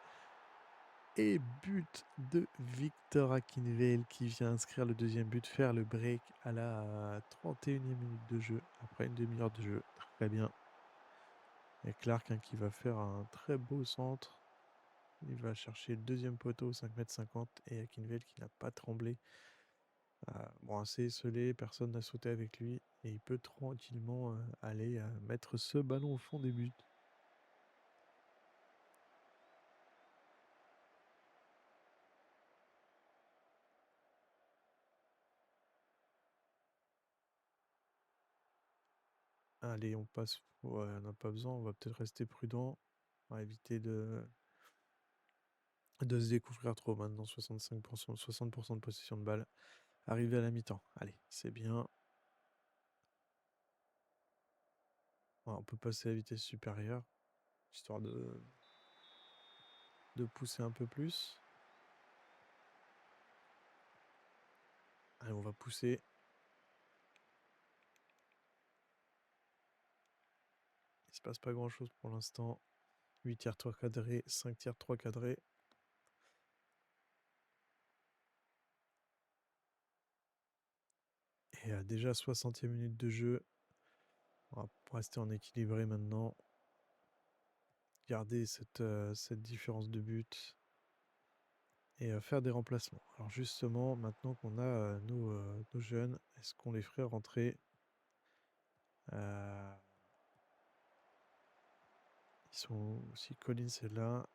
Et but de Victor Akinvale qui vient inscrire le deuxième but, faire le break à la 31e minute de jeu, après une demi-heure de jeu. Très bien. Et Clark qui va faire un très beau centre. Il va chercher le deuxième poteau, 5,50 m, et Akinvale qui n'a pas tremblé. Bon, assez esselé, personne n'a sauté avec lui. Et il peut tranquillement aller mettre ce ballon au fond des buts. Allez, on passe. Ouais, on n'a pas besoin, on va peut-être rester prudent. On va éviter de se découvrir trop maintenant. 65%, 60% de possession de balle. Arrivé à la mi-temps. Allez, c'est bien. On peut passer à vitesse supérieure, histoire de pousser un peu plus. Allez, on va pousser. Il se passe pas grand-chose pour l'instant. 8 tirs 3 cadrés, 5 tirs 3 cadrés. Et déjà 60e minute de jeu. On va rester en équilibré maintenant. Garder cette différence de but. Et faire des remplacements. Alors justement, maintenant qu'on a nos jeunes, est-ce qu'on les ferait rentrer euh, Ils sont aussi Collins est là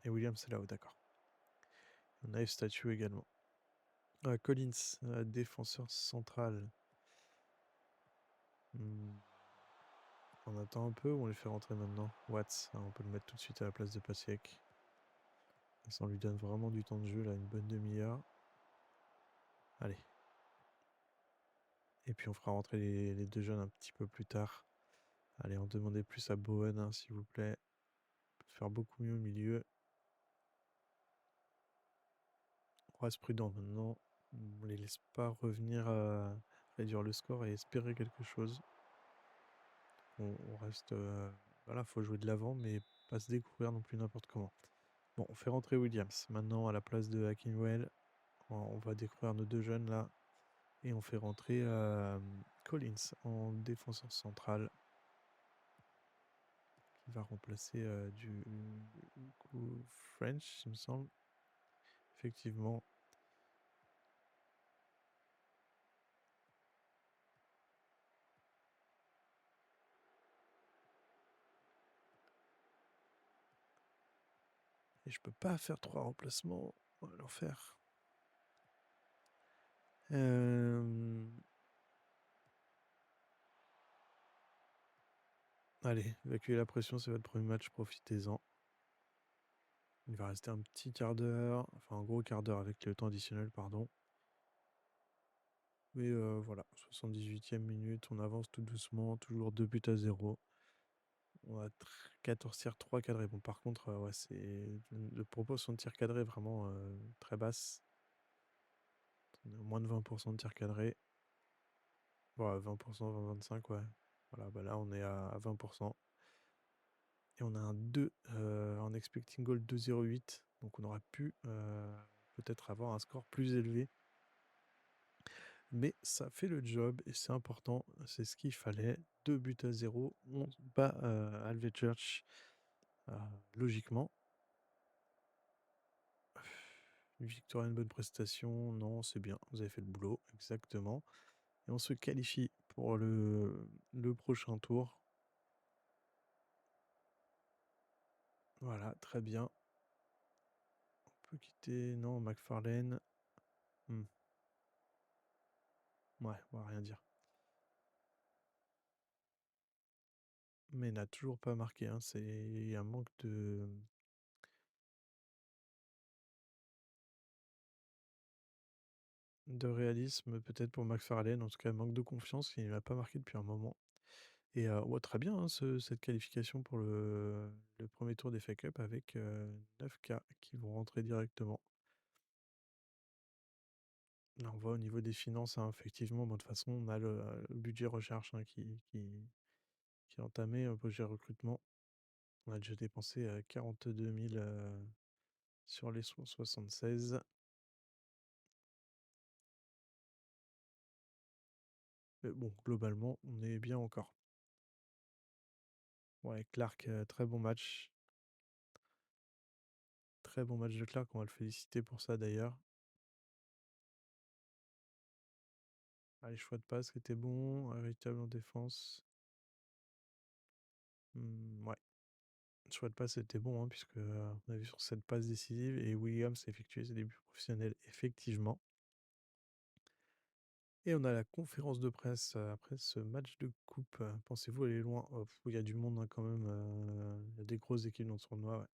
et Williams est là, oh, d'accord. On a Statue également. Collins, défenseur central. Hmm. On attend un peu ou on les fait rentrer maintenant? Watts, on peut le mettre tout de suite à la place de Pasiek. Ça lui donne vraiment du temps de jeu, là, une bonne demi-heure. Allez. Et puis on fera rentrer les deux jeunes un petit peu plus tard. Allez, on demandait plus à Bowen, hein, s'il vous plaît. On peut faire beaucoup mieux au milieu. On reste prudent maintenant. On les laisse pas revenir réduire le score et espérer quelque chose. On reste. Voilà, faut jouer de l'avant, mais pas se découvrir non plus n'importe comment. Bon, on fait rentrer Williams maintenant à la place de Akinwell. On va découvrir nos deux jeunes là. Et on fait rentrer Collins en défenseur central. Qui va remplacer du coup French, il me semble. Effectivement. Et je peux pas faire 3 remplacements. On va l'enfer. Allez, évacuer la pression, c'est votre premier match, profitez-en. Il va rester un petit quart d'heure, enfin un gros quart d'heure avec le temps additionnel, pardon. Mais voilà, 78e minute, on avance tout doucement, toujours 2 buts à 0. On a 14 tirs, 3 cadrés. Bon, par contre, ouais, c'est le proportion de tirs cadrés vraiment très basse. On est à moins de 20% de tirs cadrés. Bon, 20%, 20-25, ouais. Voilà, bah là, on est à 20%. Et on a un 2 en expecting goal 2,08. Donc on aurait pu peut-être avoir un score plus élevé. Mais ça fait le job et c'est important. C'est ce qu'il fallait. 2 buts à 0. On bat Alvechurch logiquement. Une victoire, une bonne prestation. Non, c'est bien. Vous avez fait le boulot. Exactement. Et on se qualifie pour le prochain tour. Voilà, très bien. On peut quitter. Non, McFarlane. Ouais, on va rien dire. Mais n'a toujours pas marqué, hein. C'est un manque de réalisme peut-être pour McFarlane, en tout cas manque de confiance, il n'a pas marqué depuis un moment. Et ouais, très bien hein, cette qualification pour le premier tour des FA Cup avec 9K qui vont rentrer directement. Là, on voit au niveau des finances, hein, effectivement, bon, de toute façon, on a le budget recherche hein, qui est entamé, le budget recrutement. On a déjà dépensé 42 000 sur les 176. Mais bon, globalement, on est bien encore. Ouais, Clark, très bon match. Très bon match de Clark, on va le féliciter pour ça d'ailleurs. Ah, les choix de passe qui étaient bons, véritable en défense. Ouais, le choix de passe était bon, hein, puisque on a vu sur cette passe décisive et Williams a effectué ses débuts professionnels, effectivement. Et on a la conférence de presse après ce match de coupe. Pensez-vous aller loin? Oh, il y a du monde hein, quand même. Il y a des grosses équipes dans le tournoi. Ouais.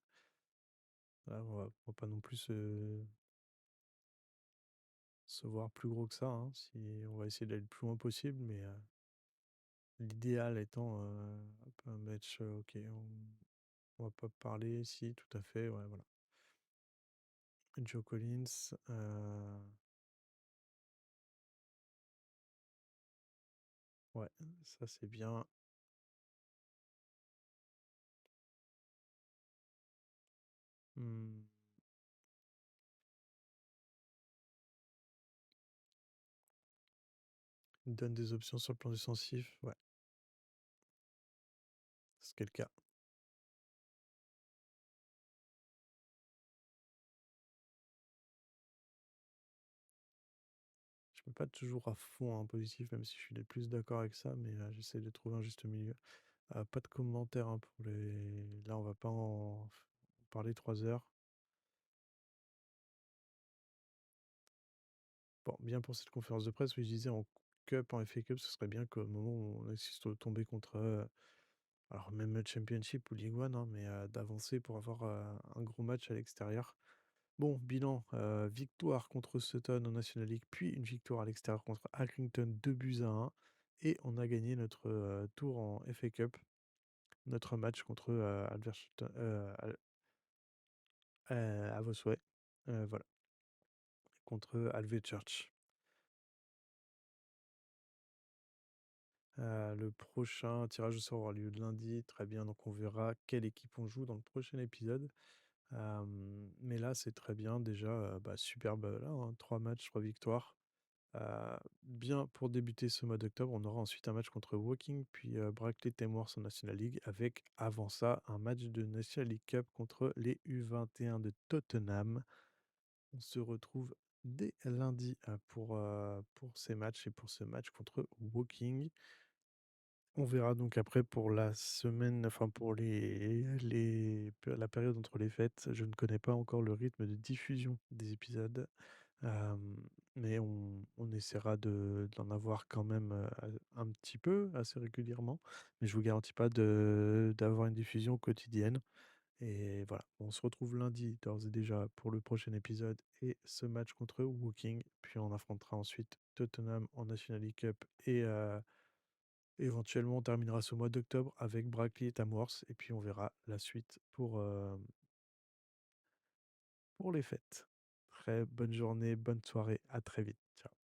Là, on va pas non plus se voir plus gros que ça. Hein, si on va essayer d'aller le plus loin possible, mais l'idéal étant un match. Ok, on va pas parler. Si, tout à fait. Ouais, voilà. Joe Collins. Ouais, ça c'est bien. Hmm. Donne des options sur le plan défensif, ouais, c'est ce qui est le cas. Je peux pas toujours à fond en positif, même si je suis le plus d'accord avec ça, mais j'essaie de trouver un juste milieu. Pas de commentaires, hein, pour les là, on va pas en parler 3 heures. Bon, bien pour cette conférence de presse, oui, je disais en cup, en FA Cup, ce serait bien qu'au moment où on assiste au tombé contre, alors même le Championship ou League One, hein, mais d'avancer pour avoir, un gros match à l'extérieur. Bon, bilan, victoire contre Sutton en National League, puis une victoire à l'extérieur contre Accrington, 2-1, et on a gagné notre, tour en FA Cup, notre match contre, Alvershot, à vos souhaits, voilà, contre Alvechurch. Le prochain tirage au sort aura lieu lundi, très bien, donc on verra quelle équipe on joue dans le prochain épisode. Mais là, c'est très bien déjà, bah, superbe, là, hein, 3 matchs, 3 victoires. Bien pour débuter ce mois d'octobre. On aura ensuite un match contre Woking, puis Brackley Tamworth en National League, avec avant ça un match de National League Cup contre les U21 de Tottenham. On se retrouve dès lundi, pour ces matchs et pour ce match contre Woking. On verra donc après pour la semaine, enfin pour la période entre les fêtes. Je ne connais pas encore le rythme de diffusion des épisodes. Mais on essaiera d'en avoir quand même, un petit peu, assez régulièrement. Mais je vous garantis pas d'avoir une diffusion quotidienne. Et voilà, on se retrouve lundi d'ores et déjà pour le prochain épisode et ce match contre Woking. Puis on affrontera ensuite Tottenham en National League Cup et éventuellement on terminera ce mois d'octobre avec Brackley et Tamworth. Et puis on verra la suite pour les fêtes. Très bonne journée, bonne soirée, à très vite. Ciao.